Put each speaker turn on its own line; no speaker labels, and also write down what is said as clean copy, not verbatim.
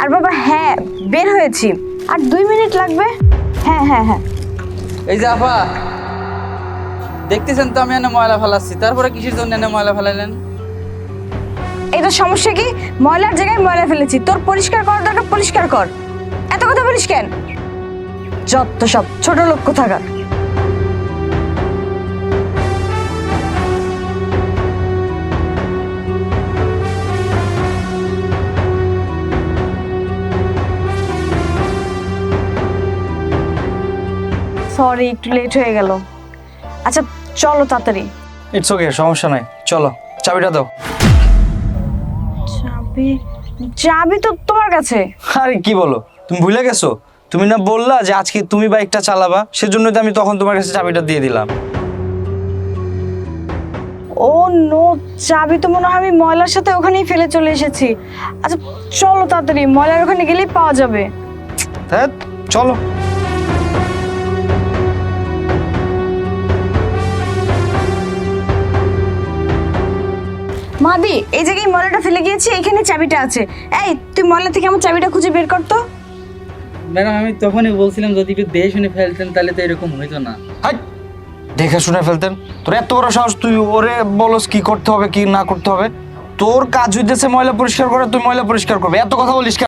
আর বাবা হ্যাঁ বের হয়েছি, আর 2 মিনিট লাগবে। হ্যাঁ হ্যাঁ হ্যাঁ।
এই যে আপা, দেখতেছেন তো আমি এনে ময়লা ফেলাচ্ছি, তারপরে কিসের জন্য এনে ময়লা ফেলাইলেন?
এটা সমস্যা কি? ময়লার জায়গায় ময়লা ফেলেছি, তোর পরিষ্কার করার দরকার পরিষ্কার কর। এত কথা বলিস কেন? যত সব ছোট লোক কোথাকার। সরি একটু লেট হয়ে গেল। আচ্ছা চলো তাড়াতাড়ি।
ইটস ওকে, সমস্যা নাই, চলো চাবিটা দাও।
চাবি? চাবি তো তোমার কাছে।
আরে কি বলো, তুমি ভুলে গেছো? তুমি না বললা যে আজকে তুমি বাইকটা চালাবা, সেজন্যই তো আমি তখন তোমার কাছে চাবিটা দিয়ে দিলাম।
ও নো, চাবি তো মনে হয় আমি ময়লার সাথে ওখানেই ফেলে চলে এসেছি। আচ্ছা চলো তাড়াতাড়ি, ময়লার ওখানে গেলেই পাওয়া যাবে।
হ্যাঁ চলো।
মাদি, এই জায়গায় ময়লাটা ফেলে গিয়েছি, এখানে চাবিটা আছে। এই তুই ময়লা থেকে আমার চাবিটা খুঁজে বের কর তো।
ম্যাডাম আমি তখনই বলছিলাম যদি একটু দেখে শুনে ফেলতেন তাহলে তো এরকম হইতো না।
হাই, দেখে শুনে ফেলতেন? তোর এত বড় সাহস, তুই ওরে বলস কি করতে হবে কি না করতে হবে? তোর কাজ হইতেছে ময়লা পরিষ্কার করে, তুই ময়লা পরিষ্কার করবে, এত কথা বলিস কেন?